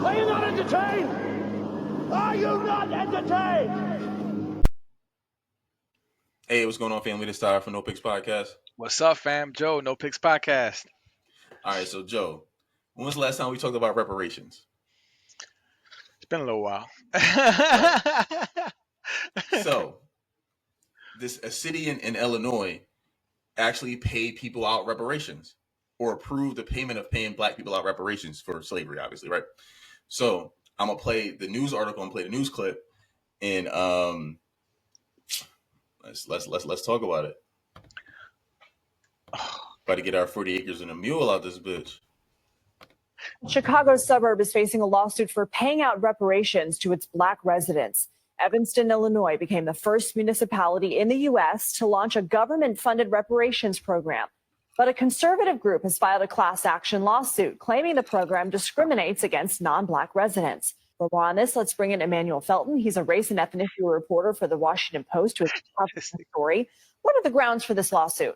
Are you not entertained? Are you not entertained? Hey, what's going on, family? This is Tyler from No Picks Podcast. What's up, fam? Joe, No Picks Podcast. All right, so Joe, when was the last time we talked about reparations? It's been a little while. Right. So, a city in Illinois actually paid people out reparations, or approved the payment of paying black people out reparations for slavery, obviously, right? So I'm gonna play the news article and play the news clip, and let's talk about it. About to get our 40 acres and a mule out this bitch. Chicago's suburb is facing a lawsuit for paying out reparations to its black residents. Evanston, Illinois became the first municipality in the U.S. to launch a government-funded reparations program. But a conservative group has filed a class action lawsuit claiming the program discriminates against non-black residents. For more on this, let's bring in Emmanuel Felton. He's a race and ethnicity reporter for the Washington Post who has a story. What are the grounds for this lawsuit?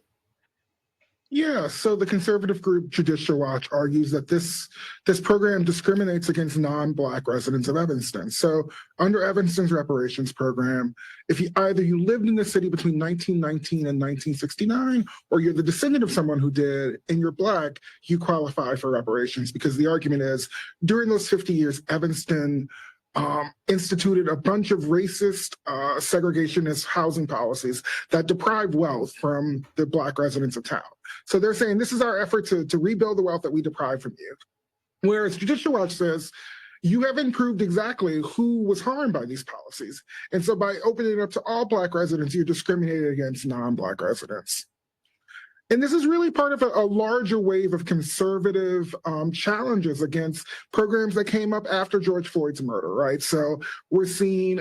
Yeah, so the conservative group Judicial Watch argues that this program discriminates against non-black residents of Evanston. So under Evanston's reparations program, if you lived in the city between 1919 and 1969, or you're the descendant of someone who did, and you're black, you qualify for reparations, because the argument is during those 50 years, Evanston instituted a bunch of racist, segregationist housing policies that deprive wealth from the black residents of town. So they're saying this is our effort to rebuild the wealth that we deprived from you. Whereas Judicial Watch says, you haven't proved exactly who was harmed by these policies. And so by opening it up to all black residents, you're discriminating against non-black residents. And this is really part of a larger wave of conservative challenges against programs that came up after George Floyd's murder, right? So we're seeing,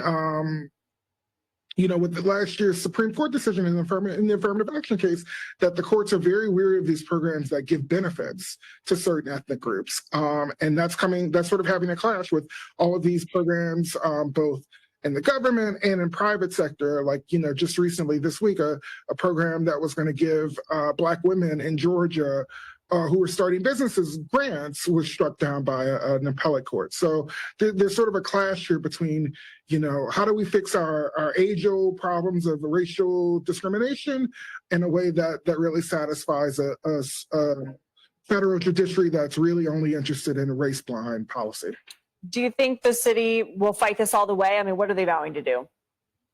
with the last year's Supreme Court decision in the affirmative action case, that the courts are very weary of these programs that give benefits to certain ethnic groups. And that's sort of having a clash with all of these programs, both in the government and in private sector. Like, just recently this week, a program that was going to give black women in Georgia who were starting businesses grants was struck down by an appellate court. So there's sort of a clash here between, how do we fix our age-old problems of racial discrimination in a way that really satisfies a federal judiciary that's really only interested in race-blind policy. Do you think the city will fight this all the way? I mean, what are they vowing to do?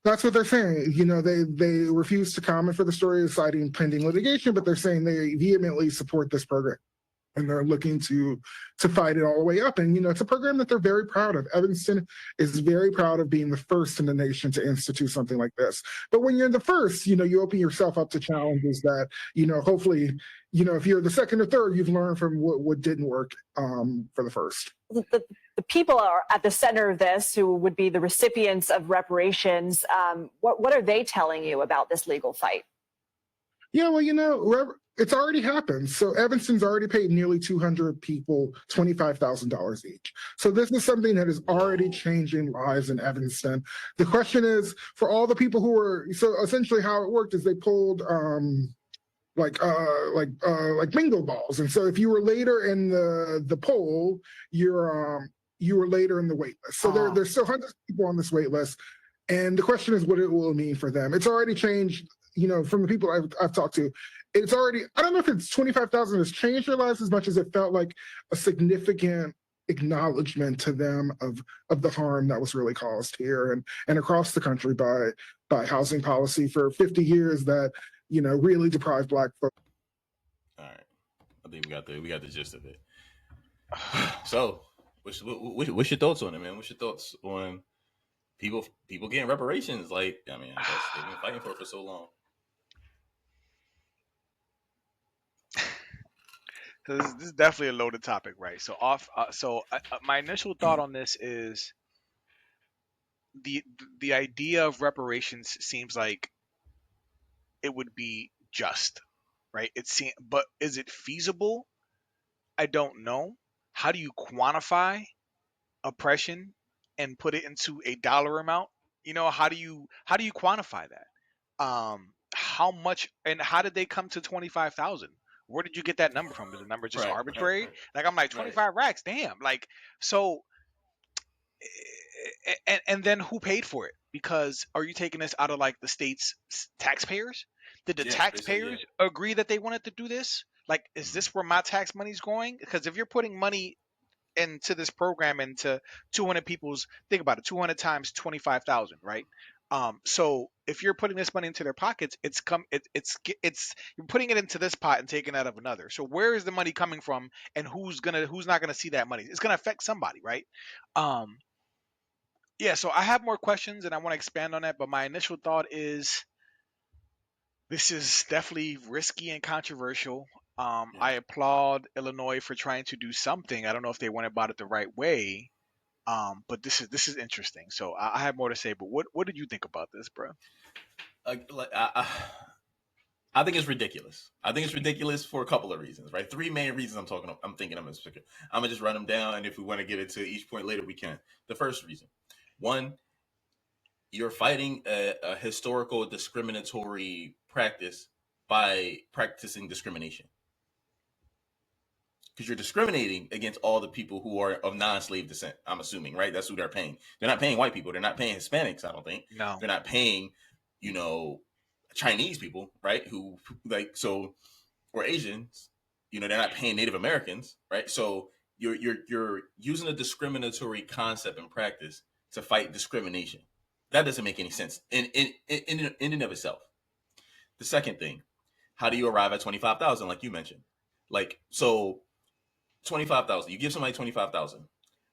That's what they're saying. They refuse to comment for the story, citing pending litigation, but they're saying they vehemently support this program. And they're looking to fight it all the way up. And, it's a program that they're very proud of. Evanston is very proud of being the first in the nation to institute something like this. But when you're the first, you open yourself up to challenges that, hopefully, if you're the second or third, you've learned from what didn't work for the first. The people are at the center of this, who would be the recipients of reparations. What are they telling you about this legal fight? Yeah, well, it's already happened. So Evanston's already paid nearly 200 people $25,000 each. So this is something that is already changing lives in Evanston. The question is, for all the people who were, so essentially how it worked is they pulled like bingo balls. And so if you were later in the poll, you were later in the wait list. So there's still hundreds of people on this wait list. And the question is what it will mean for them. It's already changed, from the people I've talked to. It's already, I don't know if it's 25,000 has changed their lives as much as it felt like a significant acknowledgement to them of the harm that was really caused here and across the country by housing policy for 50 years that, really deprived black folks. All right. I think we got the gist of it. So what's your thoughts on it, man? What's your thoughts on people getting reparations? Like, I mean, I guess they've been fighting for it for so long. This is definitely a loaded topic, right? So my initial thought on this is the idea of reparations seems like it would be just, right? But is it feasible? I don't know. How do you quantify oppression and put it into a dollar amount? How do you quantify that? How much, and how did they come to 25,000? Where did you get that number from? Is the number just arbitrary? Right. Like, I'm like 25 racks, damn. Like, so and then who paid for it? Because are you taking this out of like the state's taxpayers? Did the taxpayers agree that they wanted to do this? Like, is this where my tax money's going? Because if you're putting money into this program, into 200 people's, think about it, 200 times 25,000, right? So if you're putting this money into their pockets, it's you're putting it into this pot and taking out of another. So where is the money coming from, and who's not gonna see that money? It's gonna affect somebody, right? Yeah, so I have more questions and I want to expand on that, but my initial thought is this is definitely risky and controversial. I applaud Illinois for trying to do something. I don't know if they went about it the right way, but this is interesting. So I have more to say. But what did you think about this, bro? I think it's ridiculous. I think it's ridiculous for a couple of reasons, right? 3 main reasons I'm thinking I'm gonna just run them down, and if we want to get into each point later, we can. The first reason. 1, you're fighting a historical discriminatory practice by practicing discrimination. Because you're discriminating against all the people who are of non-slave descent, I'm assuming, right? That's who they're paying. They're not paying white people. They're not paying Hispanics, I don't think. No. They're not paying, Chinese people, right? Who, or Asians, they're not paying Native Americans, right? So you're using a discriminatory concept and practice to fight discrimination. That doesn't make any sense in and of itself. The second thing, how do you arrive at 25,000, like you mentioned? So 25,000, you give somebody 25,000.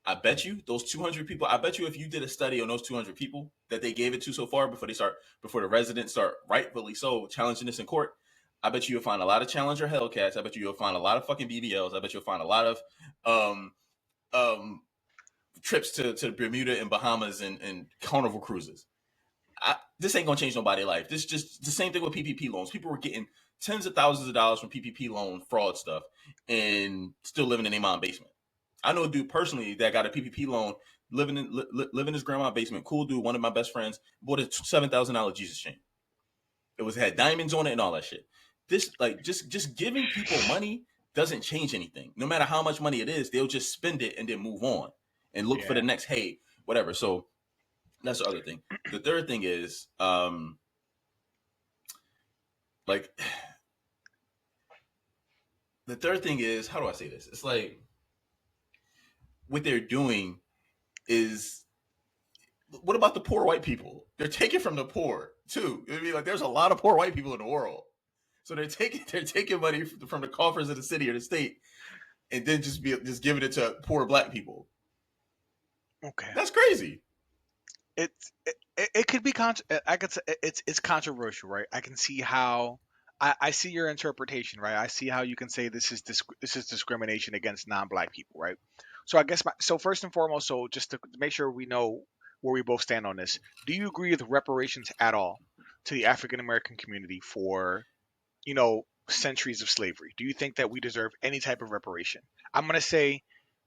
I bet you those 200 people, if you did a study on those 200 people that they gave it to so far before the residents start rightfully so challenging this in court, I bet you'll find a lot of Challenger Hellcats. I bet you'll find a lot of fucking BBLs. I bet you'll find a lot of trips to Bermuda and Bahamas and Carnival cruises. This ain't gonna change nobody's life. This is just the same thing with PPP loans. People were getting tens of thousands of dollars from PPP loan fraud stuff and still living in their mom's basement. I know a dude personally that got a PPP loan, living in his grandma's basement. Cool dude, one of my best friends, bought a $7,000 Jesus chain. It had diamonds on it and all that shit. This just giving people money doesn't change anything. No matter how much money it is, they'll just spend it and then move on and look for the next, hey, whatever. So that's the other thing. The third thing is, how do I say this? It's like, what they're doing is, what about the poor white people? They're taking from the poor too. I mean, there's a lot of poor white people in the world, so they're taking money from the coffers of the city or the state, and then just giving it to poor black people. Okay, that's crazy. It could be I could say it's controversial, right? I can see how. I see your interpretation, right? I see how you can say this is discrimination against non-black people, right? So I guess so first and foremost, so just to make sure we know where we both stand on this, do you agree with reparations at all to the African American community for, centuries of slavery? Do you think that we deserve any type of reparation? I'm going to say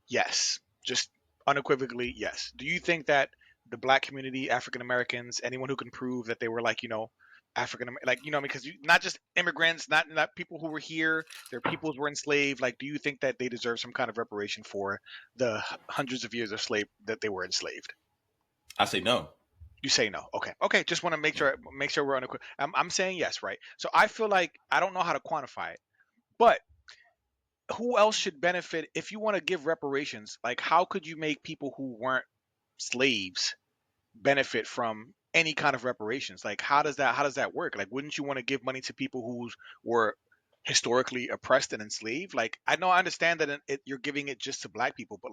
yes, just unequivocally yes. Do you think that the black community, African Americans, anyone who can prove that they were African, because not just immigrants, not people who were here, their peoples were enslaved. Do you think that they deserve some kind of reparation for the hundreds of years of that they were enslaved? I say no. You say no. Okay. Just want to make sure we're on. I'm saying yes, right? So I feel like I don't know how to quantify it, but who else should benefit if you want to give reparations? How could you make people who weren't slaves benefit from any kind of reparations? How does that work? Wouldn't you want to give money to people who were historically oppressed and enslaved? I understand that you're giving it just to black people, but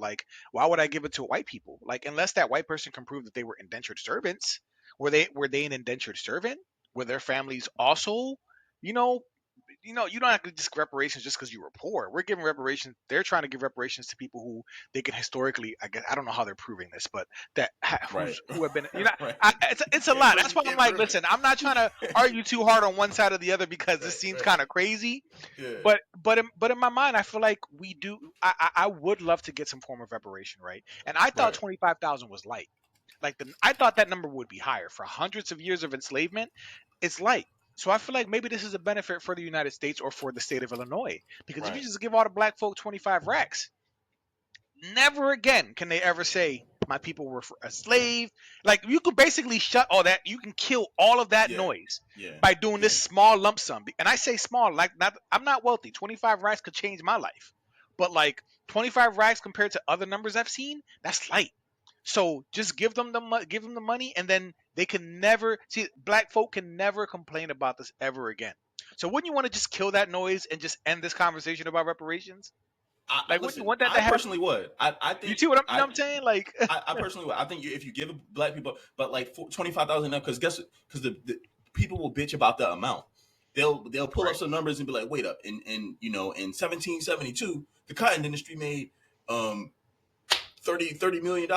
why would I give it to white people? Unless that white person can prove that they were indentured servants. Were they an indentured servant? Were their families also, you don't have to just reparations just because you were poor. We're giving reparations. They're trying to give reparations to people who they can historically, I guess, I don't know how they're proving this, but who have been, right. It's a lot. That's why I'm like, listen, I'm not trying to argue too hard on one side or the other because this seems kind of crazy. Yeah. But in my mind, I feel like we do. I would love to get some form of reparation, right? And I thought 25,000 was light. I thought that number would be higher for hundreds of years of enslavement. It's light. So I feel like maybe this is a benefit for the United States or for the state of Illinois. Because if you just give all the black folk 25 racks, never again can they ever say my people were enslaved. Like, you could basically shut all that. You can kill all of that noise by doing this small lump sum. And I say small, like, I'm not wealthy. 25 racks could change my life. But like 25 racks compared to other numbers I've seen, that's light. So just give them the money, and then they can never see. Black folk can never complain about this ever again. So wouldn't you want to just kill that noise and just end this conversation about reparations? Wouldn't you want that to happen? I personally would. I think you see what I'm saying? Like, I personally would. I think if you give black people, but like 25,000 up, because the people will bitch about the amount. They'll pull up some numbers and be like, wait up, in 1772, the cotton industry made $30 million.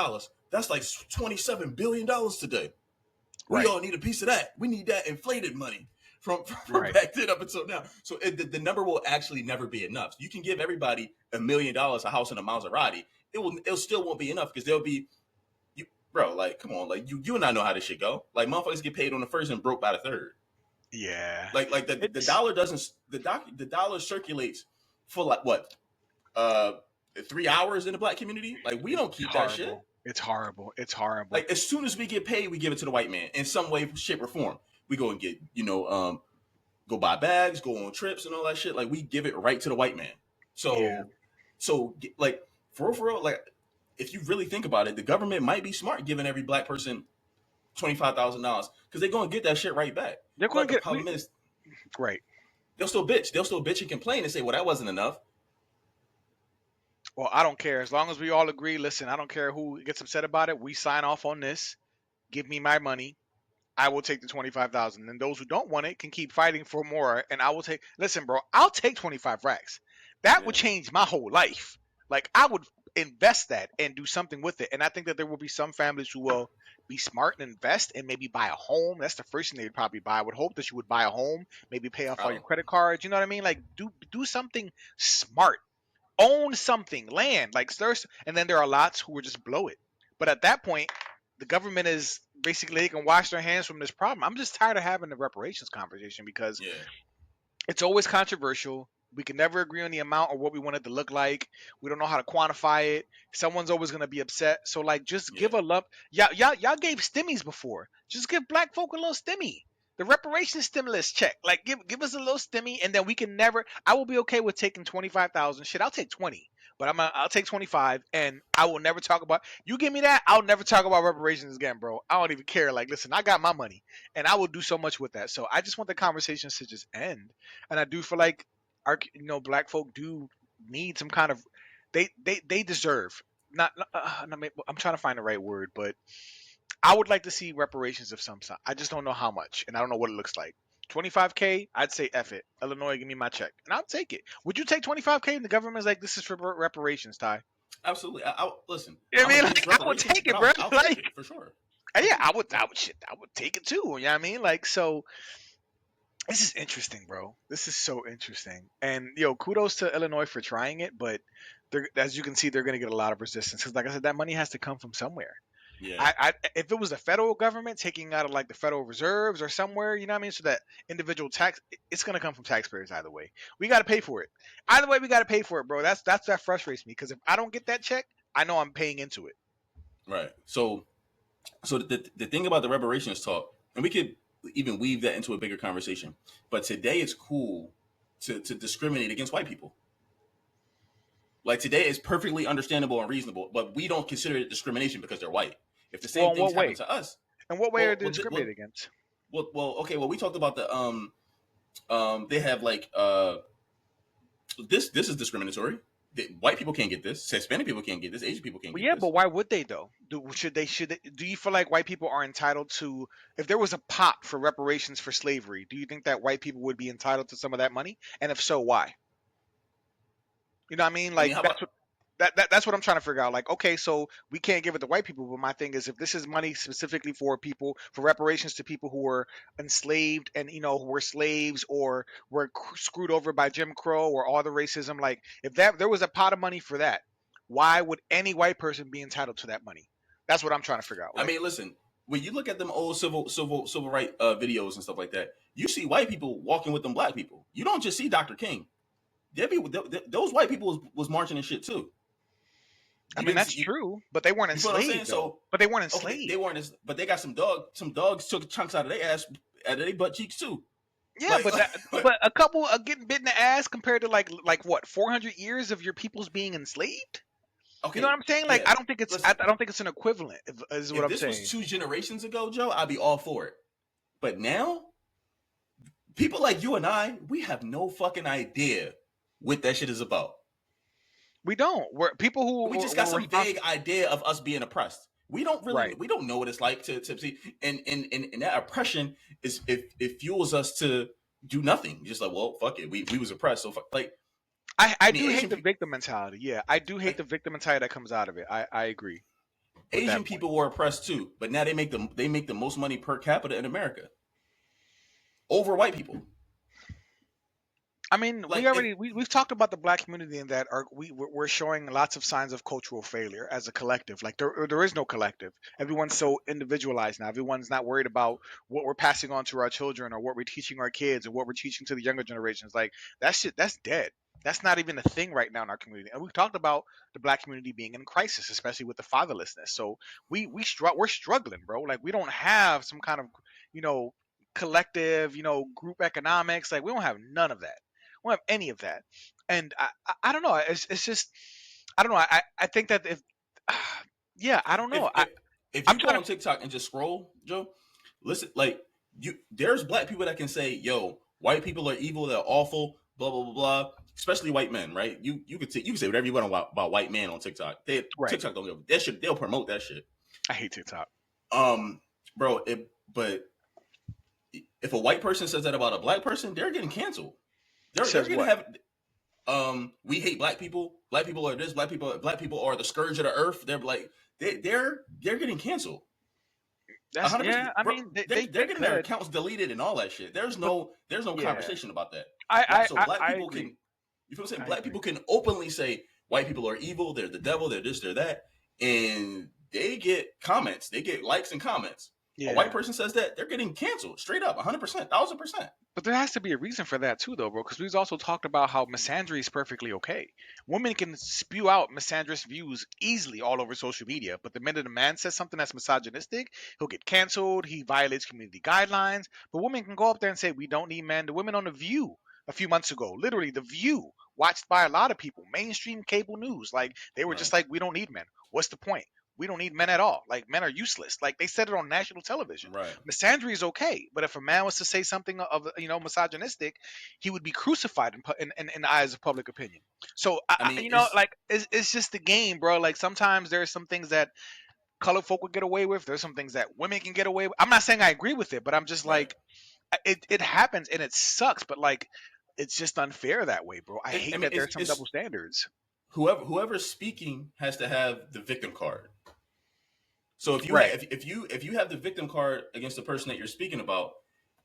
That's like $27 billion today. We all need a piece of that. We need that inflated money from back then up until now. So the number will actually never be enough. You can give everybody $1 million, a house, and a Maserati. It still won't be enough, because they'll be, bro. Like, come on, like you and I know how this shit go. Like, motherfuckers get paid on the first and broke by the third. Yeah. Like the dollar doesn't the dollar circulates for like what 3 hours in the black community. Like, we don't keep that shit. It's horrible. It's horrible. Like, as soon as we get paid, we give it to the white man in some way, shape, or form. We go and get, go buy bags, go on trips and all that shit. Like, we give it right to the white man. So like, for real, like, if you really think about it, the government might be smart giving every black person $25,000, because they're going to get that shit right back. They're going to get. The problem is, right. They'll still bitch. They'll still bitch and complain and say, well, that wasn't enough. Well, I don't care. As long as we all agree, listen, I don't care who gets upset about it. We sign off on this. Give me my money. I will take the 25,000. And those who don't want it can keep fighting for more. And I will take. Listen, bro, I'll take 25 racks. That would change my whole life. Like, I would invest that and do something with it. And I think that there will be some families who will be smart and invest and maybe buy a home. That's the first thing they would probably buy. I would hope that you would buy a home, maybe pay off all your credit cards. You know what I mean? Like, do something smart. Own something, land, like, and then there are lots who will just blow it. But at that point, the government is basically, they can wash their hands from this problem. I'm just tired of having the reparations conversation, because it's always controversial. We can never agree on the amount or what we want it to look like. We don't know how to quantify it. Someone's always going to be upset. So, like, just give a lump. Y'all gave stimmies before. Just give black folk a little stimmy. The reparations stimulus check. Like, give us a little stimmy, and then we can never. I will be okay with taking 25,000. Shit, I'll take 20, but I'll take 25, and I will never talk about. You give me that, I'll never talk about reparations again, bro. I don't even care. Like, listen, I got my money, and I will do so much with that. So I just want the conversations to just end, and I do feel like our, black folk do need some kind of. They deserve not. I'm trying to find the right word, but I would like to see reparations of some sort. I just don't know how much, and I don't know what it looks like. 25K, I'd say F it. Illinois, give me my check, and I'll take it. Would you take 25K and the government's like, this is for reparations, Ty? Absolutely. I'll listen. I mean, I would take it, bro. I'll like, take it for sure. Yeah, I would take it too. You know what I mean? Like, so this is interesting, bro. This is so interesting. And kudos to Illinois for trying it, but as you can see, they're going to get a lot of resistance, because, like I said, that money has to come from somewhere. Yeah. If it was the federal government taking out of, like, the Federal Reserves or somewhere, you know what I mean? So that individual tax, it's going to come from taxpayers either way. We got to pay for it. Either way, we got to pay for it, bro. That frustrates me, because if I don't get that check, I know I'm paying into it. Right. So the thing about the reparations talk, and we could even weave that into a bigger conversation, but today it's cool to discriminate against white people. Like, today is perfectly understandable and reasonable, but we don't consider it discrimination because they're white. If the same things happen to us, in what way are they discriminated against? Okay. Well, we talked about the they have, like, this is discriminatory. White people can't get this. Hispanic people can't get this. Asian people can't get this. Yeah, but why would they though? Should they? Do you feel like white people are entitled to? If there was a pot for reparations for slavery, do you think that white people would be entitled to some of that money? And if so, why? You know what I mean? Like, that's what I'm trying to figure out. Like, okay, so we can't give it to white people, but my thing is, if this is money specifically for people, for reparations to people who were enslaved and, who were slaves or were screwed over by Jim Crow or all the racism, like, if there was a pot of money for that, why would any white person be entitled to that money? That's what I'm trying to figure out. Right? I mean, listen, when you look at them old civil rights videos and stuff like that, you see white people walking with them black people. You don't just see Dr. King. Those white people was marching and shit too. I mean, that's true, but they weren't You feel what I'm saying? enslaved, So, though. But they weren't okay, enslaved. they weren't. But they got some dogs took chunks out of their ass, out of their butt cheeks too. Yeah, but a couple getting bit in the ass compared to like what 400 years of your peoples being enslaved. Okay, You know what I'm saying? Like, yeah. I don't think it's I don't think it's an equivalent. Is what If I'm this saying. was 2 generations ago, Joe, I'd be all for it. But now, people like you and I, we have no fucking idea what that shit is about. We don't. We're people who We just got some vague idea of us being oppressed. We don't really, we don't know what it's like to see, and that oppression is it fuels us to do nothing. Just like, well, fuck it, we was oppressed, so fuck, like. I do hate the victim mentality. Yeah, I do hate the victim mentality that comes out of it. I agree. Asian people were oppressed too, but now they make the most money per capita in America over white people. I mean, like, we've talked about the black community in that we're showing lots of signs of cultural failure as a collective. Like there is no collective. Everyone's so individualized now. Everyone's not worried about what we're passing on to our children or what we're teaching our kids or what we're teaching to the younger generations. Like that shit, that's dead. That's not even a thing right now in our community. And we've talked about the black community being in crisis, especially with the fatherlessness. So we're struggling, bro. Like we don't have some kind of collective group economics. Like we don't have none of that. We don't have any of that. And I don't know. It's just I don't know. I think that if yeah, I don't know. If you go on TikTok and just scroll, Joe, listen, like there's black people that can say, "Yo, white people are evil, they're awful, blah blah blah blah." Especially white men, right? You could say whatever you want about white men on TikTok. TikTok don't give that shit. They'll promote that shit. I hate TikTok. Bro, but if a white person says that about a black person, they're getting canceled. They're gonna have we hate black people. Black people are this. Black people are the scourge of the earth. They're like they're getting canceled. That's, yeah, I mean they're getting their accounts deleted and all that shit. There's no conversation about that. Black people can. You feel what I'm saying? Black people can openly say white people are evil. They're the devil. They're this. They're that, and they get comments. They get likes and comments. Yeah. A white person says that, they're getting canceled straight up, 100%, 1,000%. But there has to be a reason for that too, though, bro. Because we've also talked about how misandry is perfectly okay. Women can spew out misandrous views easily all over social media, but the minute a man says something that's misogynistic, he'll get canceled. He violates community guidelines. But women can go up there and say, "We don't need men." The women on The View a few months ago, literally The View, watched by a lot of people, mainstream cable news, like they were just like, "We don't need men. What's the point? We don't need men at all. Like men are useless." Like they said it on national television. Right. Misandry is okay, but if a man was to say something of misogynistic, he would be crucified in the eyes of public opinion. So I mean, like it's just the game, bro. Like sometimes there's some things that colored folk would get away with. There's some things that women can get away with. I'm not saying I agree with it, but I'm just like, it happens and it sucks. But like, it's just unfair that way, bro. I hate that there's some double standards. Whoever's speaking has to have the victim card. So if you have the victim card against the person that you're speaking about,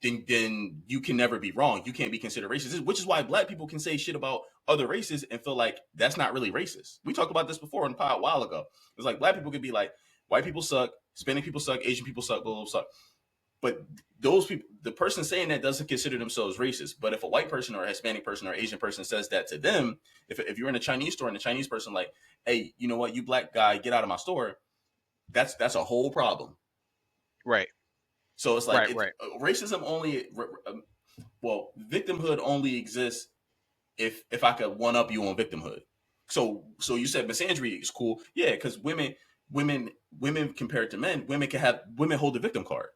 then you can never be wrong. You can't be considered racist, which is why black people can say shit about other races and feel like that's not really racist. We talked about this before in the pod a while ago. It's like black people could be like, white people suck, Hispanic people suck, Asian people suck, blah, blah, blah, suck. But those people, the person saying that doesn't consider themselves racist. But if a white person or a Hispanic person or Asian person says that to them, if you're in a Chinese store and the Chinese person like, "Hey, you know what, you black guy, get out of my store," that's a whole problem. Right. So it's like racism only, victimhood only exists if I could one up you on victimhood. So you said misandry is cool, yeah, because women compared to men, women hold the victim card.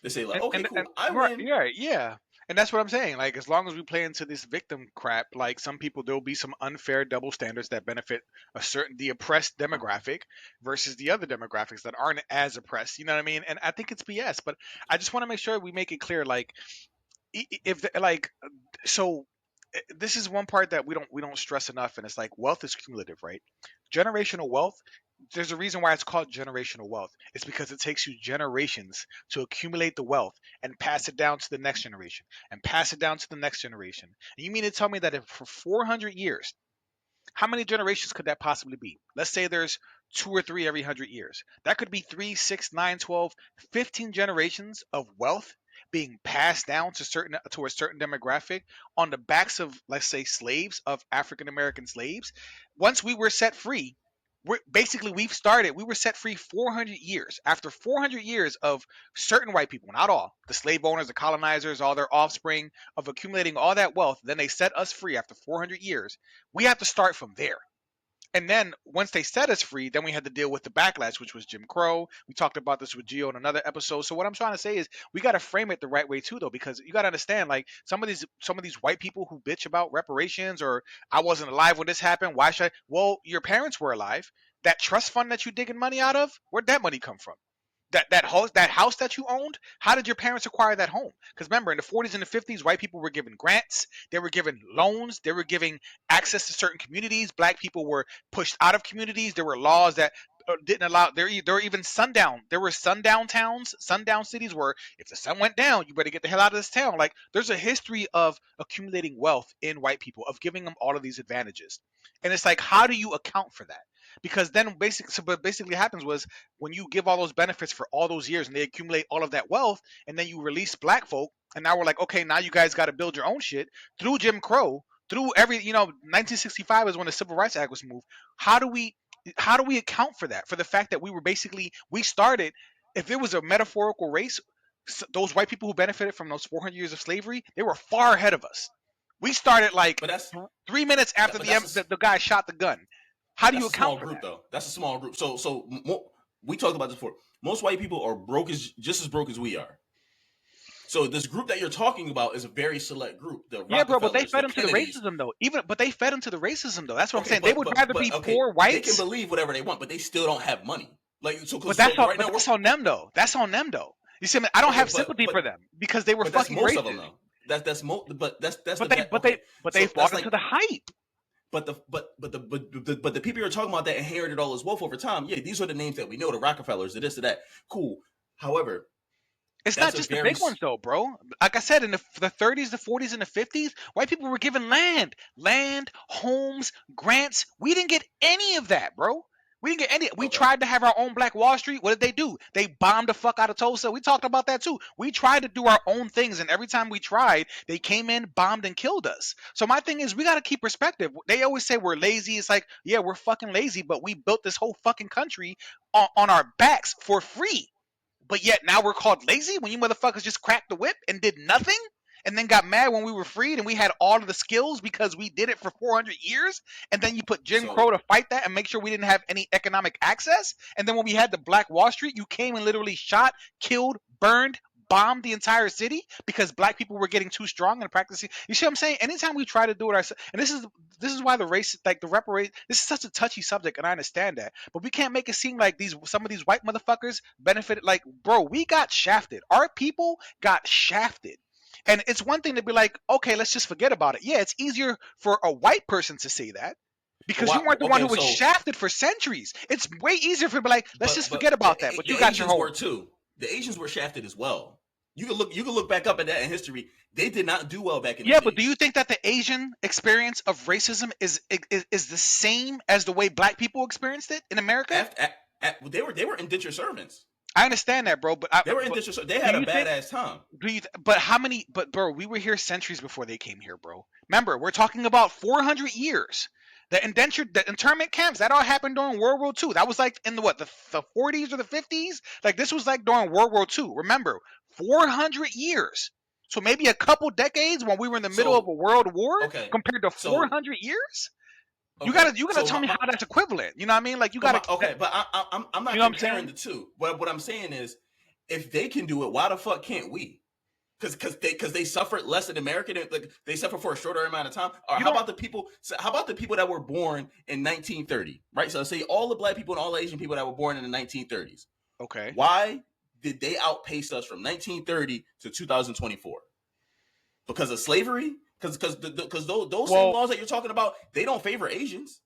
They say like, okay, cool, I win. Yeah. And that's what I'm saying. Like, as long as we play into this victim crap, like some people, there'll be some unfair double standards that benefit the oppressed demographic versus the other demographics that aren't as oppressed. You know what I mean? And I think it's BS. But I just want to make sure we make it clear, like, this is one part that we don't stress enough, and it's like wealth is cumulative, right? Generational wealth. There's a reason why it's called generational wealth. It's because it takes you generations to accumulate the wealth and pass it down to the next generation and pass it down to the next generation. And you mean to tell me that if for 400 years, how many generations could that possibly be? Let's say there's 2 or 3 every 100 years. That could be 3, 6, 9, 12, 15 generations of wealth being passed down to a certain demographic on the backs of, let's say, slaves, of African American slaves. Once we were set free, we were set free 400 years. After 400 years of certain white people, not all, the slave owners, the colonizers, all their offspring, of accumulating all that wealth, then they set us free after 400 years. We have to start from there. And then once they set us free, then we had to deal with the backlash, which was Jim Crow. We talked about this with Gio in another episode. So what I'm trying to say is we got to frame it the right way too, though, because you got to understand, like some of these white people who bitch about reparations or I wasn't alive when this happened. Why should I? Well, your parents were alive. That trust fund that you digging money out of, where'd that money come from? That house that you owned, how did your parents acquire that home? Because remember, in the 40s and the 50s, white people were given grants, they were given loans, they were giving access to certain communities. Black people were pushed out of communities. There were laws that didn't allow. There were even sundown. There were sundown towns, sundown cities where if the sun went down, you better get the hell out of this town. Like there's a history of accumulating wealth in white people, of giving them all of these advantages, and it's like, how do you account for that? Because then what basically happens was when you give all those benefits for all those years and they accumulate all of that wealth, and then you release black folk, and now we're like, okay, now you guys got to build your own shit through Jim Crow, through 1965 is when the Civil Rights Act was moved. How do we account for that? For the fact that we started, if it was a metaphorical race, those white people who benefited from those 400 years of slavery, they were far ahead of us. We started like 3 minutes after the guy shot the gun. How do you account for that? Though that's a small group. So we talked about this before. Most white people are just as broke as we are. So this group that you're talking about is a very select group. Yeah, bro, but they fed into the racism though. But they fed into the racism though. That's what I'm saying. They would rather be poor whites. They can believe whatever they want, but they still don't have money. Like so. But that's on them though. That's on them though. You see, I don't have sympathy for them because they were fucking racist. Of them, though. That's they bought into the hype. But the people you're talking about that inherited all this wealth over time, yeah, these are the names that we know, the Rockefellers, the this, or that. Cool. However, it's not just the big ones though, bro. Like I said, in the 30s, the 40s, and the 50s, white people were given land, homes, grants. We didn't get any of that, bro. We didn't get any. We tried to have our own Black Wall Street. What did they do? They bombed the fuck out of Tulsa. We talked about that too. We tried to do our own things, and every time we tried, they came in, bombed, and killed us. So my thing is, we got to keep perspective. They always say we're lazy. It's like, yeah, we're fucking lazy, but we built this whole fucking country on our backs for free. But yet now we're called lazy when you motherfuckers just cracked the whip and did nothing? And then got mad when we were freed and we had all of the skills because we did it for 400 years. And then you put Jim Crow to fight that and make sure we didn't have any economic access. And then when we had the Black Wall Street, you came and literally shot, killed, burned, bombed the entire city because black people were getting too strong and practicing. You see what I'm saying? Anytime we try to do it ourselves, and this is why the race, like the reparation, this is such a touchy subject, and I understand that. But we can't make it seem like some of these white motherfuckers benefited. Like, bro, we got shafted. Our people got shafted. And it's one thing to be like, okay, let's just forget about it. Yeah, it's easier for a white person to say that because you weren't the one who was shafted for centuries. It's way easier for me to be like, let's just forget about that. But you got your whole. Were too. The Asians were shafted as well. You can look back up at that in history. They did not do well back in the days. But do you think that the Asian experience of racism is the same as the way black people experienced it in America? They were indentured servants. I understand that, bro, but they were indentured servants. They had a badass time. But bro, we were here centuries before they came here, bro. Remember, we're talking about 400 years. The internment camps, that all happened during World War II. That was like in the 40s or the 50s? Like this was like during World War II. Remember, 400 years. So maybe a couple decades when we were in the middle of a world war compared to 400 years? Okay. You gotta tell me how that's equivalent. You know what I mean? Like you gotta. But I'm not comparing the two. But what I'm saying is, if they can do it, why the fuck can't we? Because they suffered less than American. Like they suffered for a shorter amount of time. Or how about the people that were born in 1930? Right. So say all the black people and all the Asian people that were born in the 1930s. Okay. Why did they outpace us from 1930 to 2024? Because of slavery? Because those same laws that you're talking about, they don't favor Asians.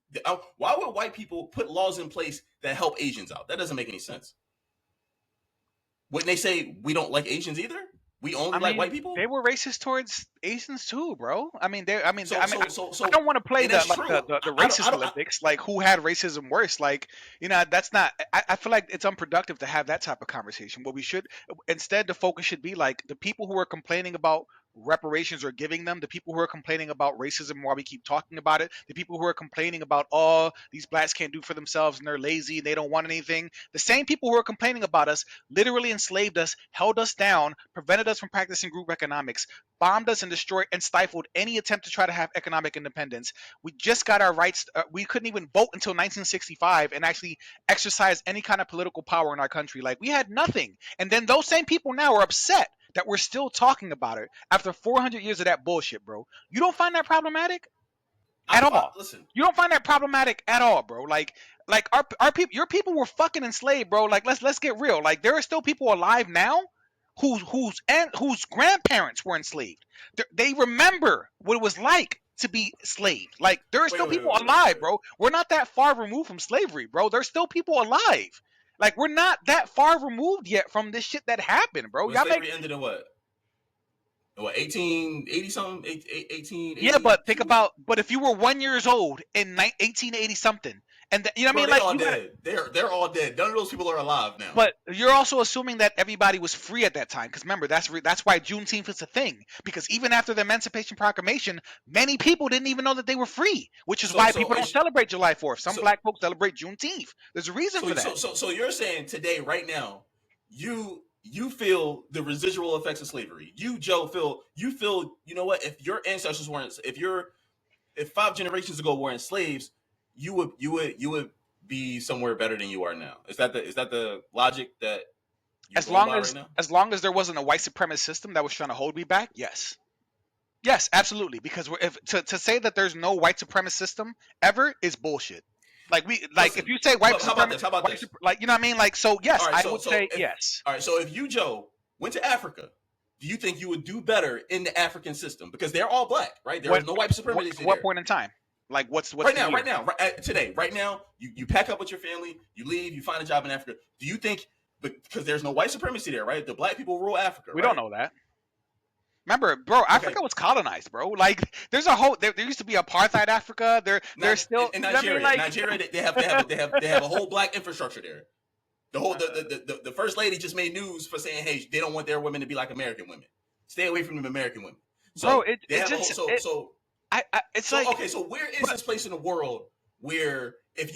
Why would white people put laws in place that help Asians out? That doesn't make any sense. Wouldn't they say we don't like Asians either? We only like white people? They were racist towards Asians too, bro. I don't want to play the racist Olympics, like who had racism worse. Like, that's not. I feel like it's unproductive to have that type of conversation. What we should instead, the focus should be like the people who are complaining about reparations are giving them, the people who are complaining about racism while we keep talking about it, the people who are complaining about, oh, these blacks can't do for themselves and they're lazy and they don't want anything, the same people who are complaining about us literally enslaved us, held us down, prevented us from practicing group economics, bombed us and destroyed and stifled any attempt to try to have economic independence. We just got our rights. We couldn't even vote until 1965 and actually exercise any kind of political power in our country. Like, we had nothing. And then those same people now are upset that we're still talking about it after 400 years of that bullshit, bro. You don't find that problematic at all? Listen, you don't find that problematic at all, bro. Like our people, your people were fucking enslaved, bro. Like, let's get real. Like, there are still people alive now whose grandparents were enslaved. They remember what it was like to be enslaved. Like, there are still people alive, bro. We're not that far removed from slavery, bro. There's still people alive. Like, we're not that far removed yet from this shit that happened, bro. Y'all slavery ended in what? What, 1880 something? 1880? Yeah, but think about, but if you were 1 year old in 1880 something, and you know what I mean, like, all dead. They're all dead. None of those people are alive now. But you're also assuming that everybody was free at that time, because remember, that's why Juneteenth is a thing. Because even after the Emancipation Proclamation, many people didn't even know that they were free, which is why people don't celebrate July 4th. Some black folks celebrate Juneteenth. There's a reason for that. So you're saying today, right now, you feel the residual effects of slavery. You, Joe, you feel, you know what? If your ancestors weren't, if 5 generations ago weren't slaves, you would be somewhere better than you are now. Is that the logic that as long as there wasn't a white supremacist system that was trying to hold me back? Yes, absolutely. Because to say that there's no white supremacist system ever is bullshit. Like, if you say white supremacy, how about this? Like, you know what I mean? Like, so yes, I would say yes. All right, so if you, Joe, went to Africa, do you think you would do better in the African system? Because they're all black, right? There is no white supremacy. What point in time? Like, what's right now? Today, right now, you pack up with your family, you leave, you find a job in Africa. Do you think, because there's no white supremacy there, right? The black people rule Africa. We don't know that. Remember, bro, Africa was colonized, bro. Like, there's a whole there used to be apartheid Africa. There's still in Nigeria. You know what I mean? Nigeria, they have a whole black infrastructure there. The first lady just made news for saying, hey, they don't want their women to be like American women. Stay away from them American women. So it's like, okay, so where is this place in the world where if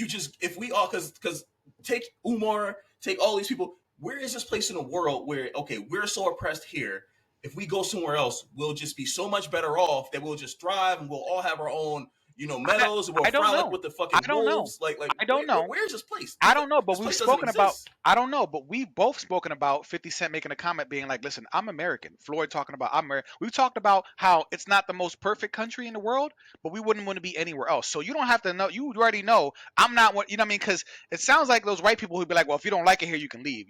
we all, because take Umar, take all these people, where is this place in the world where, okay, we're so oppressed here, if we go somewhere else, we'll just be so much better off that we'll just thrive and we'll all have our own, meadows, and we'll frolic with the fucking wolves. Like, I don't know. Where's this place? I don't know, but we've spoken about. I don't know, but we've both spoken about 50 Cent making a comment being like, "Listen, I'm American." Floyd talking about I'm American. We've talked about how it's not the most perfect country in the world, but we wouldn't want to be anywhere else. So you don't have to know. You already know I'm not what you know what I mean, because it sounds like those white people who'd be like, "Well, if you don't like it here, you can leave."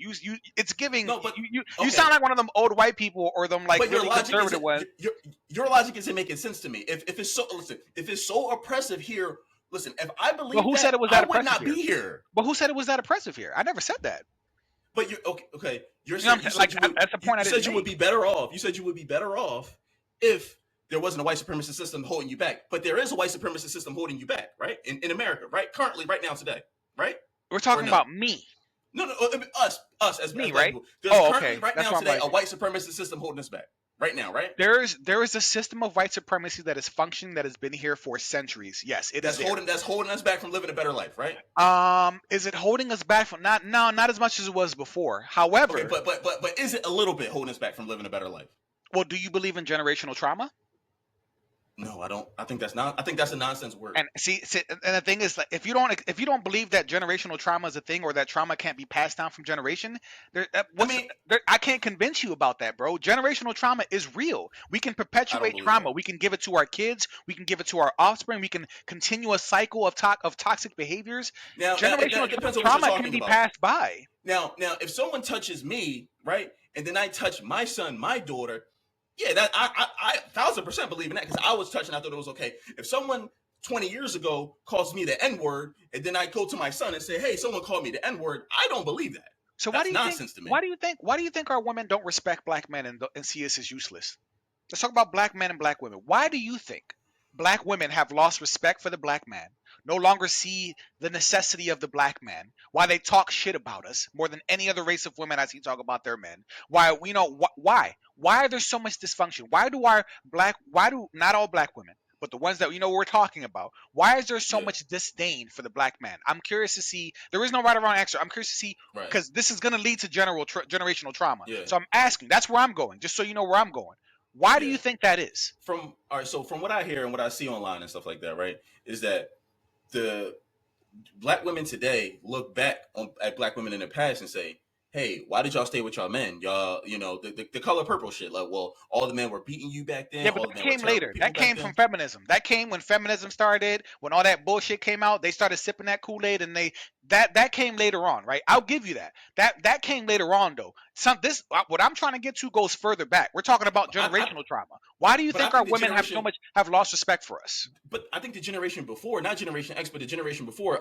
It's giving. No, but you sound like one of them old white people or them like really conservative ones. Your logic isn't making sense to me. If it's so oppressive here, listen. If I believe said it was that I would not be here. But who said it was that oppressive here? I never said that. But you're okay. You're saying that's the point. You said you would be better off. You said you would be better off if there wasn't a white supremacist system holding you back. But there is a white supremacist system holding you back, right? In America, right? Currently, right now, today, right? We're talking about me. No, us as me, right? People. There's currently, right now, today, a white supremacist system holding us back. Right now, right? There is a system of white supremacy that is functioning, that has been here for centuries. Yes, that's holding us back from living a better life, right? Is it holding us back from not as much as it was before. However, okay, but is it a little bit holding us back from living a better life? Well, do you believe in generational trauma? No, I don't. I think that's a nonsense word. And see, and the thing is, like, if you don't believe that generational trauma is a thing, or that trauma can't be passed down from generation, I can't convince you about that, bro. Generational trauma is real. We can perpetuate trauma. We can give it to our kids. We can give it to our offspring. We can continue a cycle of toxic behaviors. Now, generational trauma can be passed by. Now, if someone touches me, right, and then I touch my son, my daughter. Yeah, that I 1,000% believe in that, because I was touching. I thought it was okay. If someone 20 years ago calls me the N-word, and then I go to my son and say, "Hey, someone called me the N-word," I don't believe that. So that's nonsense to me. Why do you think our women don't respect black men and see us as useless? Let's talk about black men and black women. Why do you think black women have lost respect for the black man? no longer see the necessity of the black man, why they talk shit about us more than any other race of women I see talk about their men, why are there so much dysfunction? Why do not all black women, but the ones that we're talking about, why is there so much disdain for the black man? I'm curious to see. There is no right or wrong answer. I'm curious to see, because this is going to lead to generational trauma. So I'm asking. That's where I'm going, just so you know where I'm going. Why do you think that is? From what I hear and what I see online and stuff like that, right, is that the black women today look back at black women in the past and say, hey, why did y'all stay with y'all men? Y'all, the color purple shit. Like, well, all the men were beating you back then. Yeah, but that came later. That came from feminism. That came when feminism started, when all that bullshit came out. They started sipping that Kool-Aid, and that came later on, right? I'll give you that. That came later on, though. What I'm trying to get to goes further back. We're talking about generational trauma. Why do you think our women have lost respect for us? But I think the generation before, not Generation X, but the generation before,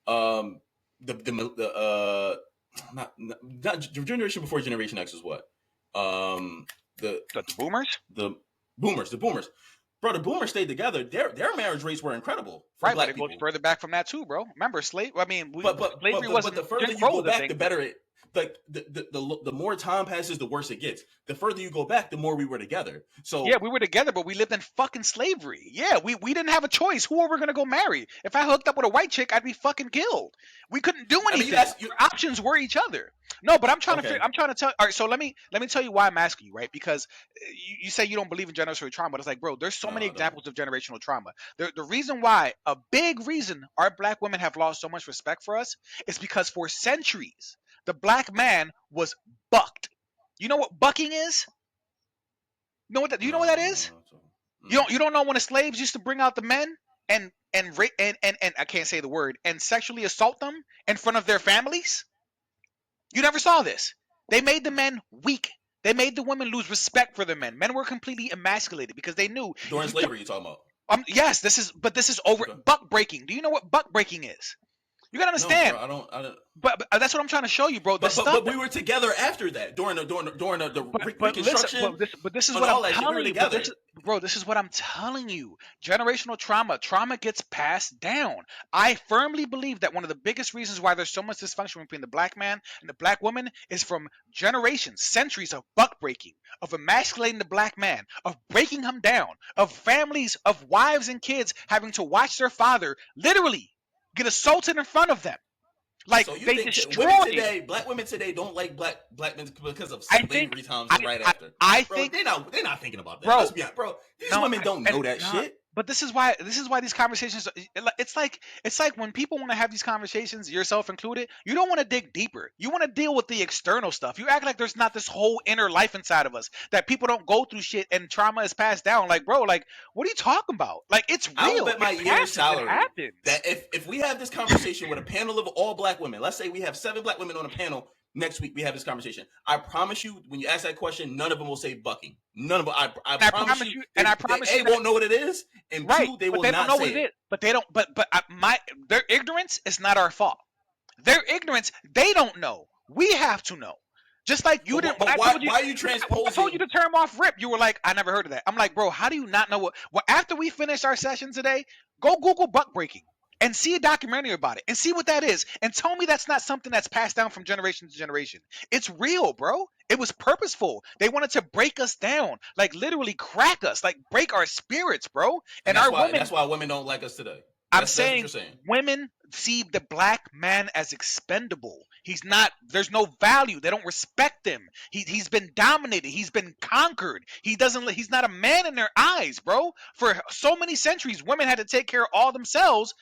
not generation before Generation X was what? The boomers? The boomers. Bro, the boomers stayed together. Their marriage rates were incredible. Right, but it goes further back from that too, bro. Remember, slavery wasn't. But the further you go back, the better it. Like the more time passes, the worse it gets. The further you go back, the more we were together. So yeah, we were together, but we lived in fucking slavery. Yeah, we didn't have a choice. Who were we gonna go marry? If I hooked up with a white chick, I'd be fucking killed. We couldn't do anything. Our options were each other. No, but I'm trying to tell. All right, so let me tell you why I'm asking you, right? Because you say you don't believe in generational trauma, but it's like, bro, there's so many examples of generational trauma. The reason why, a big reason our black women have lost so much respect for us is because for centuries the black man was bucked. You know what bucking is? Do you know what that is? You don't know when the slaves used to bring out the men and I can't say the word, and sexually assault them in front of their families? You never saw this. They made the men weak. They made the women lose respect for the men. Men were completely emasculated because they knew during slavery. You're talking about? Yes, this is over. Okay. Buck breaking. Do you know what buck breaking is? You gotta understand. No, bro, I don't. But that's what I'm trying to show you, bro. But we were together after that during the Reconstruction. But this is what I'm telling you, bro. This is what I'm telling you. Generational trauma gets passed down. I firmly believe that one of the biggest reasons why there's so much dysfunction between the black man and the black woman is from generations, centuries of buck breaking, of emasculating the black man, of breaking him down, of families, of wives and kids having to watch their father literally get assaulted in front of them. Like, so they destroyed black women today don't like black men because of slavery times and right after. I think they're not thinking about that. Let's be honest, bro. These women don't know that shit. But this is why these conversations. It's like when people want to have these conversations, yourself included. You don't want to dig deeper. You want to deal with the external stuff. You act like there's not this whole inner life inside of us, that people don't go through shit and trauma is passed down. Like, bro, like, what are you talking about? Like, it's real. I'll bet my year's salary that if we have this conversation with a panel of all black women, let's say we have 7 black women on a panel. Next week we have this conversation. I promise you, when you ask that question, none of them will say bucking. None of them. I promise you. And I promise you, won't know what it is, and right, 2, they will not say it. But they don't. But their ignorance is not our fault. Their ignorance, they don't know. We have to know. Just like you didn't. Why are you transposing? I told you to term off rip. You were like, I never heard of that. I'm like, bro, how do you not know what? Well, after we finish our session today, go Google buck breaking and see a documentary about it and see what that is, and tell me that's not something that's passed down from generation to generation. It's real, bro. It was purposeful. They wanted to break us down, like literally crack us, like break our spirits, bro. And that's why women don't like us today. I'm saying women see the black man as expendable. He's not. There's no value. They don't respect him. He's been dominated. He's been conquered. He's not a man in their eyes, bro. For so many centuries, women had to take care of all themselves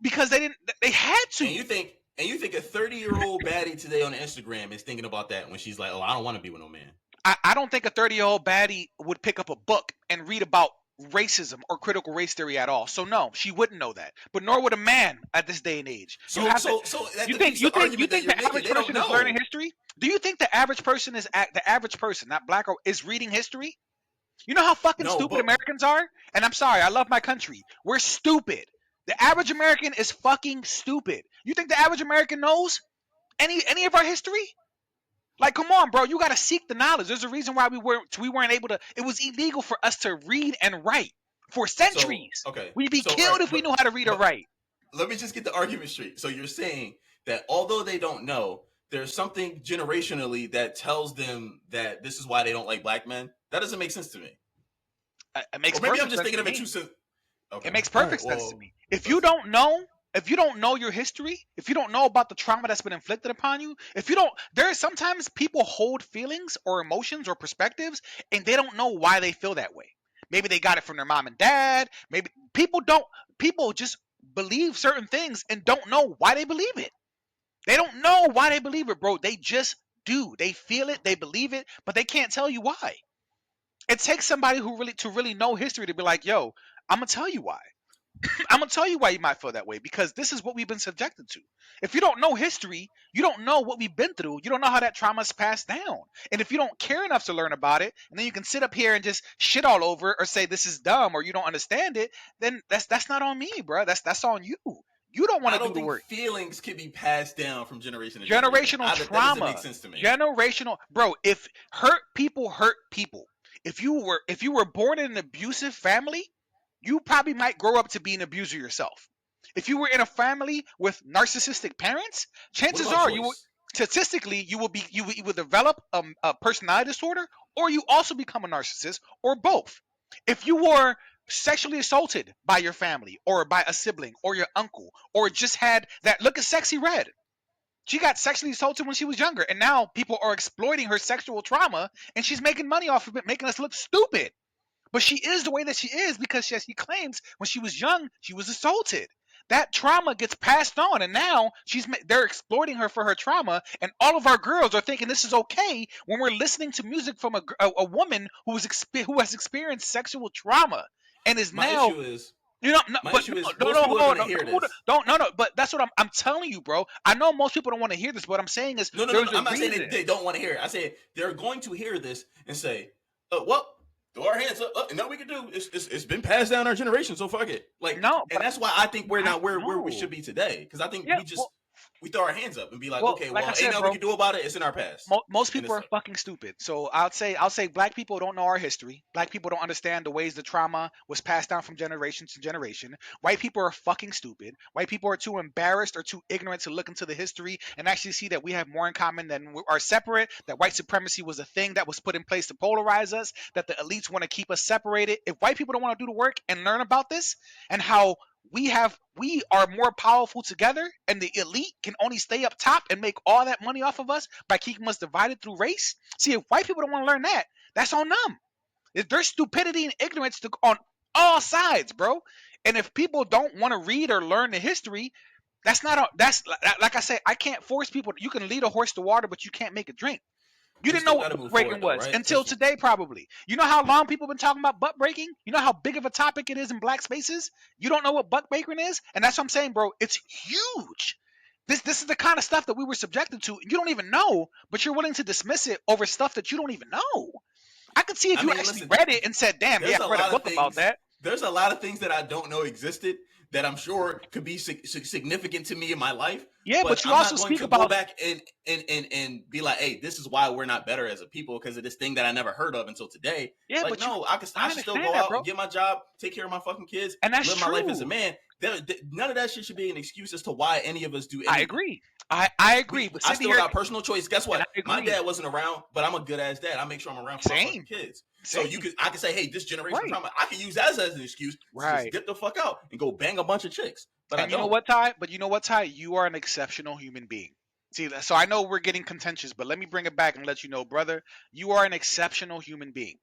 because they had to. And you think a 30-year-old baddie today on Instagram is thinking about that when she's like, oh, I don't want to be with no man. I don't think a 30-year-old baddie would pick up a book and read about racism or critical race theory at all. So no, she wouldn't know that. But nor would a man at this day and age. You think the average person is learning history? Do you think the average person not black, is reading history? You know how fucking stupid Americans are? And I'm sorry, I love my country. We're stupid. The average American is fucking stupid. You think the average American knows any of our history? Like, come on, bro. You got to seek the knowledge. There's a reason why we weren't able to. It was illegal for us to read and write for centuries. Okay. We'd be killed if we knew how to read or write. let me just get the argument straight. So you're saying that although they don't know, there's something generationally that tells them that this is why they don't like black men? That doesn't make sense to me. It makes Or maybe perfect I'm just sense thinking to of it me. too soon. Okay. It makes perfect All right, sense to well, me. If you don't know your history, if you don't know about the trauma that's been inflicted upon you, if you don't, there are sometimes people hold feelings or emotions or perspectives and they don't know why they feel that way. Maybe they got it from their mom and dad. Maybe people just believe certain things and don't know why they believe it. They don't know why they believe it, bro. They just do. They feel it, they believe it, but they can't tell you why. It takes somebody who really know history to be like, yo, I'm gonna tell you why. I'm gonna tell you why you might feel that way, because this is what we've been subjected to. If you don't know history, you don't know what we've been through. You don't know how that trauma's passed down. And if you don't care enough to learn about it, and then you can sit up here and just shit all over it or say this is dumb or you don't understand it, then that's not on me, bro. That's on you. You don't want I to do don't the think work. feelings can be passed down from generation to generation. Generational That doesn't make trauma. sense to me. Generational, bro. If hurt people hurt people. If you were born in an abusive family, you probably might grow up to be an abuser yourself. If you were in a family with narcissistic parents, What chances about are you will choice? statistically you will develop a personality disorder, or you also become a narcissist, or both. If you were sexually assaulted by your family or by a sibling or your uncle, or just had that, look at Sexy Red. She got sexually assaulted when she was younger, and now people are exploiting her sexual trauma, and she's making money off of it, making us look stupid. But she is the way that she is because, as she claims, when she was young, she was assaulted. That trauma gets passed on, and now they're exploiting her for her trauma, and all of our girls are thinking this is okay when we're listening to music from a woman who has experienced sexual trauma and is My now. issue is You know, no, my but issue is no, most no, people are hold going on, to hear hold on, this. don't, no, but that's what I'm telling you, bro. I know most people don't want to hear this, but what I'm saying is No. there's a I'm not saying reason. they don't want to hear it. I say they're going to hear this and say, well, throw our hands up. And nothing we can do. It's been passed down our generation, so fuck it. Like, No, and but that's why I think we're I not where we no. should be today. Because I think Yeah, we throw our hands up and be like, well, okay, like I well, ain't said, nothing we bro. can do about it. It's in our past. Most And people it's are fucking stupid. So I'll say black people don't know our history. Black people don't understand the ways the trauma was passed down from generation to generation. White people are fucking stupid. White people are too embarrassed or too ignorant to look into the history and actually see that we have more in common than we are separate, that white supremacy was a thing that was put in place to polarize us, that the elites want to keep us separated. If white people don't want to do the work and learn about this and how we are more powerful together, and the elite can only stay up top and make all that money off of us by keeping us divided through race. See, if white people don't want to learn that, that's on them. If there's stupidity and ignorance on all sides, bro. And if people don't want to read or learn the history, that's like I say, I can't force people. You can lead a horse to water, but you can't make it drink. You we didn't know still what got to butt move breaking forward, though, was right? until Because today, probably. You know how long people have been talking about butt breaking? You know how big of a topic it is in black spaces? You don't know what butt breaking is? And that's what I'm saying, bro. It's huge. This is the kind of stuff that we were subjected to. You don't even know, but you're willing to dismiss it over stuff that you don't even know. I could see if I you mean, actually listen, read it and said, damn, yeah, there's a I read a lot of book about things. that. There's a lot of things that I don't know existed that I'm sure could be significant to me in my life. Yeah, But but you I'm also not going speak to go about, back and be like, hey, this is why we're not better as a people because of this thing that I never heard of until today. yeah, Like, but you, no, I I should still understand go that, out, bro. get my job, take care of my fucking kids, And that's live my life as a true. man. None of that shit should be an excuse as to why any of us do I anything. agree. I agree. But I sitting still here, got personal choice. Guess and what? I My agree. dad wasn't around, but I'm a good ass dad. I make sure I'm around for my fucking Same. kids. So Same. I can say, hey, this generational Right. trauma, I can use that as an excuse to just Right. get the fuck out and go bang a bunch of chicks. But I And you know don't. what, Ty? But you know what, Ty? You are an exceptional human being. See, so I know we're getting contentious, but let me bring it back and let you know, brother, you are an exceptional human being.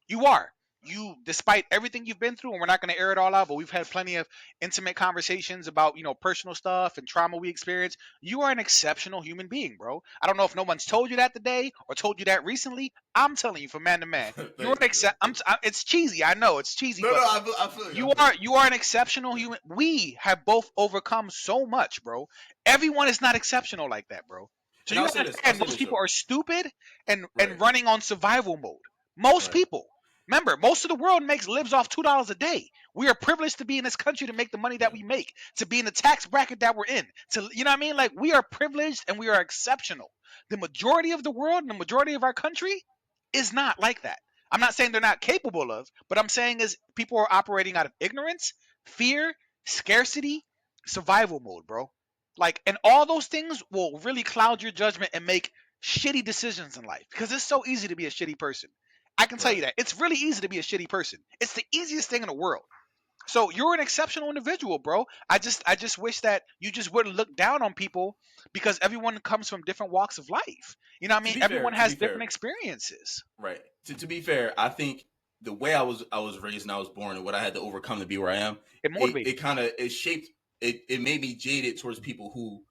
You are. You, despite everything you've been through, and we're not going to air it all out, but we've had plenty of intimate conversations about, personal stuff and trauma we experienced. You are an exceptional human being, bro. I don't know if no one's told you that today or told you that recently. I'm telling you from man to man. You're an Thank you, bro. it's cheesy. I know it's cheesy, No, but I feel you. you are an exceptional human. We have both overcome so much, bro. Everyone is not exceptional like that, bro. So And you I'll gotta say this. I'll understand, say most this, people Joe. are stupid and Right. running on survival mode. Most Right. people. Remember, most of the world lives off $2 a day. We are privileged to be in this country to make the money that Yeah. we make, to be in the tax bracket that we're in. You know what I mean? Like, we are privileged and we are exceptional. The majority of the world and the majority of our country is not like that. I'm not saying they're not capable of, but I'm saying is people are operating out of ignorance, fear, scarcity, survival mode, bro. Like, and all those things will really cloud your judgment and make shitty decisions in life because it's so easy to be a shitty person. I can tell you that. It's really easy to be a shitty person. It's the easiest thing in the world. So you're an exceptional individual, bro. I just wish that you just wouldn't look down on people because everyone comes from different walks of life. You know what I mean? Everyone has different experiences. Right. To be fair, I think the way I was raised and I was born and what I had to overcome to be where I am, it kind of shaped it made me jaded towards people who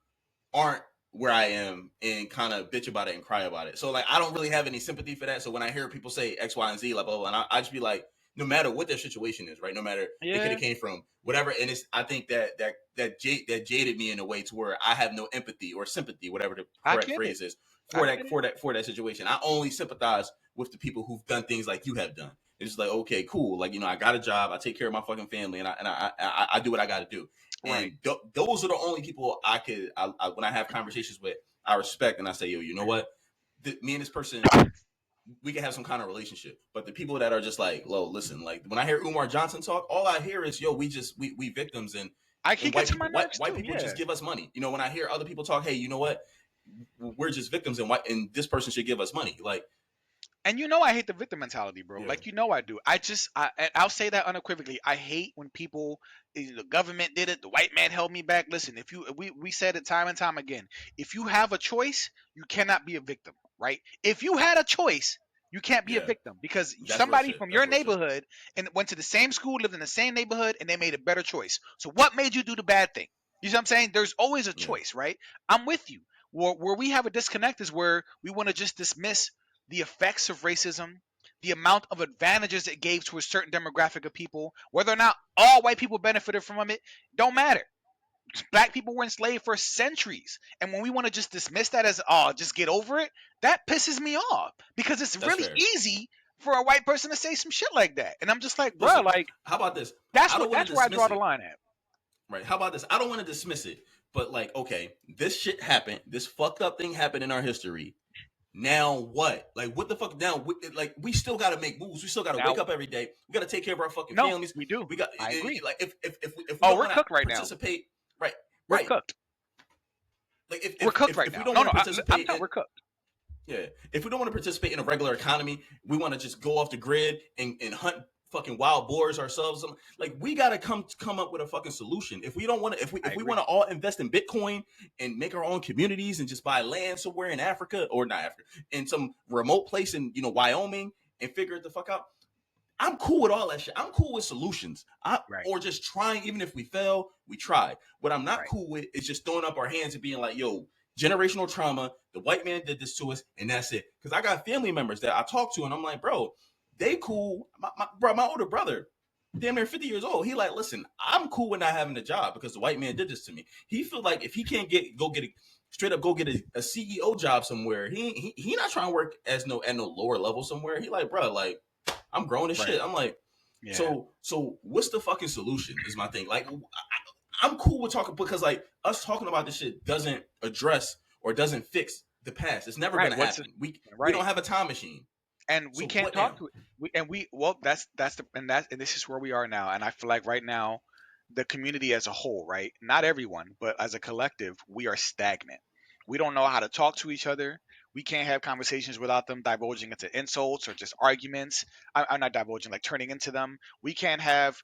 aren't where I am and kind of bitch about it and cry about it. So like I don't really have any sympathy for that. So when I hear people say X, Y, and Z, like blah, blah, and I just be like, no matter what their situation is, right? No matter it could have came from whatever, and it's I think that jaded me in a way to where I have no empathy or sympathy, whatever the correct phrase is for that situation. I only sympathize with the people who've done things like you have done. It's just like, okay, cool. Like, you know, I got a job, I take care of my fucking family, and I do what I got to do. And those are the only people I when I have conversations with, I respect, and I say, yo, you know what? Me and this person, we can have some kind of relationship. But the people that are just like, listen, like when I hear Umar Johnson talk, all I hear is, yo, we victims, and white people just give us money. You know, when I hear other people talk, hey, you know what? We're just victims, and this person should give us money. Like, and you know I hate the victim mentality, bro. Yeah. Like, you know I do. I'll say that unequivocally. I hate when people, the government did it, the white man held me back. Listen, we said it time and time again. If you have a choice, you cannot be a victim, right? If you had a choice, you can't be a victim because somebody from your neighborhood and went to the same school, lived in the same neighborhood, and they made a better choice. So what made you do the bad thing? You know what I'm saying? There's always a choice, right? I'm with you. Where we have a disconnect is where we want to just dismiss the effects of racism, the amount of advantages it gave to a certain demographic of people, whether or not all white people benefited from it, don't matter. Black people were enslaved for centuries. And when we want to just dismiss that as, just get over it, that pisses me off because it's really easy for a white person to say some shit like that. And I'm just like, bro, like, how about this? That's where I draw the line at. Right. How about this? I don't want to dismiss it, but like, okay, this shit happened. This fucked up thing happened in our history. Now what? Like, what the fuck? Now, like, we still got to make moves. We still got to wake up every day. We got to take care of our fucking families. We do. We got. I agree. Like, if we don't we're cooked right participate, now. We're cooked. Like, if we're cooked right now. We don't want to participate, we're cooked. Yeah. If we don't want to participate in a regular economy, we want to just go off the grid and hunt fucking wild boars ourselves. Like, we gotta come up with a fucking solution. If we don't want to, if we want to all invest in Bitcoin and make our own communities and just buy land somewhere in Africa, or not Africa, in some remote place in, you know, Wyoming, and figure it the fuck out, I'm cool with all that shit. I'm cool with solutions. Or just trying. Even if we fail, we try. What I'm not cool with is just throwing up our hands and being like, yo, generational trauma, the white man did this to us, and that's it. Because I got family members that I talk to, and I'm like, bro, they cool. My older brother, damn near 50 years old. He like, listen, I'm cool with not having a job because the white man did this to me. He feel like if he can't go get a CEO job somewhere, he not trying to work at no lower level somewhere. He like, bro, like, I'm grown as shit. I'm like, so what's the fucking solution is my thing. Like, I'm cool with talking, because like us talking about this shit doesn't address or doesn't fix the past. It's never gonna happen. We don't have a time machine. And we can't talk to it. And this is where we are now. And I feel like right now, the community as a whole, right? Not everyone, but as a collective, we are stagnant. We don't know how to talk to each other. We can't have conversations without them divulging into insults or just arguments. I'm not divulging, like turning into them. We can't have,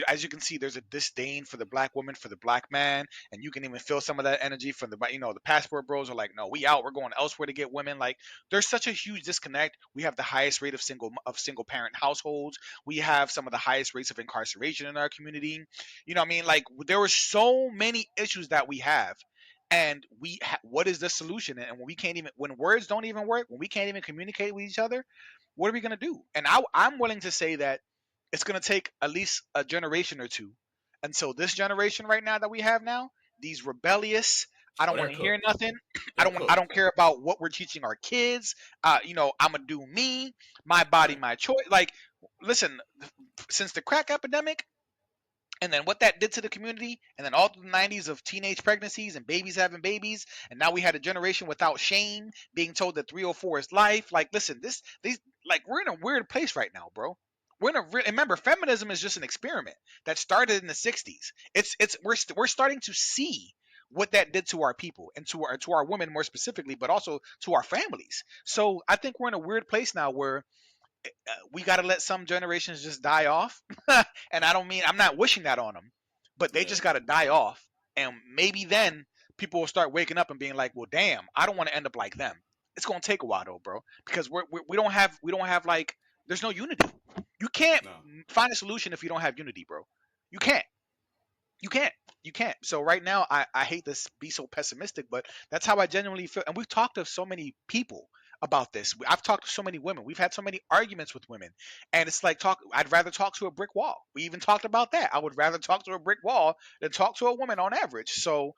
as you can see, there's a disdain for the black woman, for the black man, and you can even feel some of that energy from the passport bros are like, no, we out, we're going elsewhere to get women. Like, there's such a huge disconnect. We have the highest rate of single parent households. We have some of the highest rates of incarceration in our community. You know what I mean? Like, there were so many issues that we have. And what is the solution? And when words don't even work, when we can't even communicate with each other, what are we going to do? And I'm willing to say that it's going to take at least a generation or two until this generation right now that we have now, these rebellious, I don't want to hear nothing. I don't care about what we're teaching our kids. I'm going to do me, my body, my choice. Like, listen, since the crack epidemic, and then what that did to the community, and then all through the 90s of teenage pregnancies and babies having babies, and now we had a generation without shame, being told that 304 is life. Like, listen, we're in a weird place right now, bro. remember, feminism is just an experiment that started in the 60s. We're starting to see what that did to our people and to our women more specifically, but also to our families. So I think we're in a weird place now where we got to let some generations just die off. And I'm not wishing that on them, but they just got to die off. And maybe then people will start waking up and being like, well, damn, I don't want to end up like them. It's going to take a while though, bro, because we don't have like, there's no unity. You can't find a solution if you don't have unity, bro. You can't. So right now, I hate to be so pessimistic, but that's how I genuinely feel. And we've talked to so many people about this. I've talked to so many women. We've had so many arguments with women, and it's like I'd rather talk to a brick wall. We even talked about that. I would rather talk to a brick wall than talk to a woman on average. So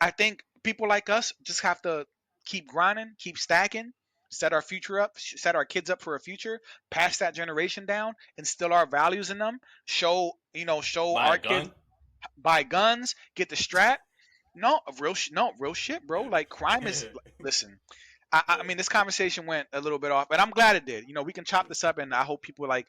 I think people like us just have to keep grinding, keep stacking, set our future up, set our kids up for a future, pass that generation down, instill our values in them, show our kids, buy guns, get the strap. No, real shit, bro. Like crime is. Listen, I mean, this conversation went a little bit off, but I'm glad it did. We can chop this up, and I hope people like.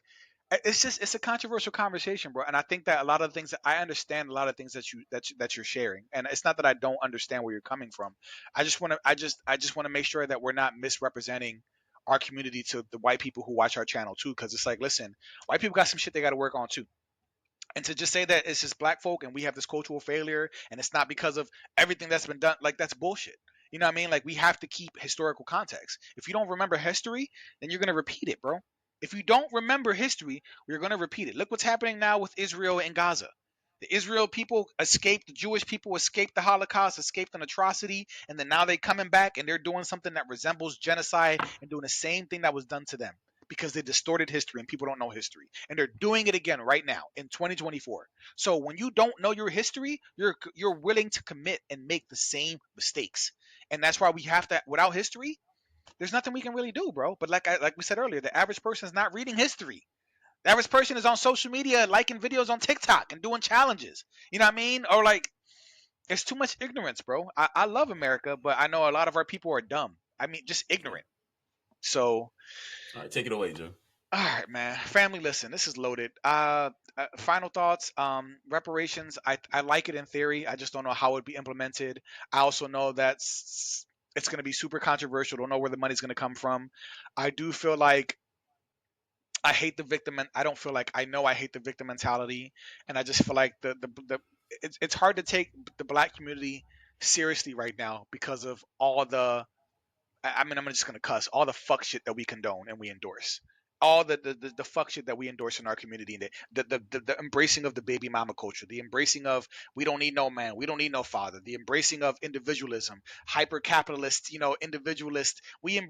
It's a controversial conversation, bro. And I think that a lot of things that I understand, a lot of things that you're sharing, and it's not that I don't understand where you're coming from. I just want to make sure that we're not misrepresenting our community to the white people who watch our channel too, because it's like, listen, white people got some shit they got to work on too. And to just say that it's just black folk and we have this cultural failure and it's not because of everything that's been done, like that's bullshit. You know what I mean? Like we have to keep historical context. If you don't remember history, then you're going to repeat it, bro. If you don't remember history, you're going to repeat it. Look what's happening now with Israel and Gaza. The Israel people escaped, the Jewish people escaped the Holocaust, escaped an atrocity, and then now they're coming back and they're doing something that resembles genocide and doing the same thing that was done to them because they distorted history and people don't know history. And they're doing it again right now in 2024. So when you don't know your history, you're willing to commit and make the same mistakes. And that's why we have to, without history, there's nothing we can really do, bro. But like we said earlier, the average person is not reading history. The average person is on social media liking videos on TikTok and doing challenges. You know what I mean? Or like, there's too much ignorance, bro. I love America, but I know a lot of our people are dumb. I mean, just ignorant. So, all right, take it away, Joe. All right, man. Family, listen, this is loaded. Final thoughts. Reparations. I like it in theory. I just don't know how it would be implemented. I also know that it's going to be super controversial. Don't know where the money's going to come from. I do feel like I hate the victim, and I don't feel like I know I hate the victim mentality, and I just feel like it's hard to take the black community seriously right now because of all the. I mean, I'm just gonna cuss all the fuck shit that we condone and we endorse. All the fuck shit that we endorse in our community, and the embracing of the baby mama culture, the embracing of we don't need no man, we don't need no father, the embracing of individualism, hyper capitalist, individualist. We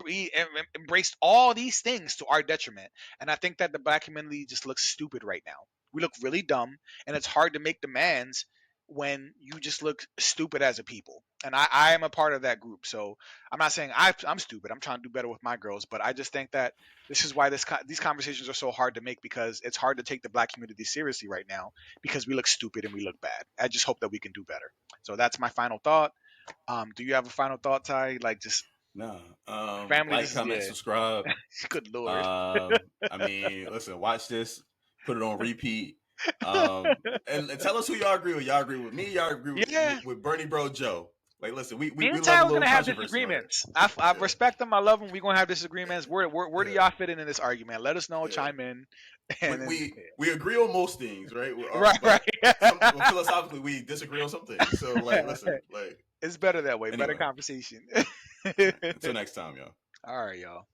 embraced all these things to our detriment, and I think that the black community just looks stupid right now. We look really dumb, and it's hard to make demands when you just look stupid as a people. And I am a part of that group. So I'm not saying I'm stupid. I'm trying to do better with my girls. But I just think that this is why these conversations are so hard to make, because it's hard to take the black community seriously right now because we look stupid and we look bad. I just hope that we can do better. So that's my final thought. Do you have a final thought, Ty? Like just No. family, like, comment, subscribe. Good Lord. I mean, listen, watch this, put it on repeat. And tell us who y'all agree with. Y'all agree with me? Y'all agree with Bernie Bro Joe? Like, listen, we Me and love Ty a are little gonna have controversy. disagreements. I respect them. I love them. We're gonna have disagreements. Where do y'all fit in this argument? Let us know. Chime in. And we agree on most things, right? Right. Philosophically, we disagree on some things. So, like, listen, like, it's better that way. Anyway. Better conversation. Until next time, y'all. All right, y'all.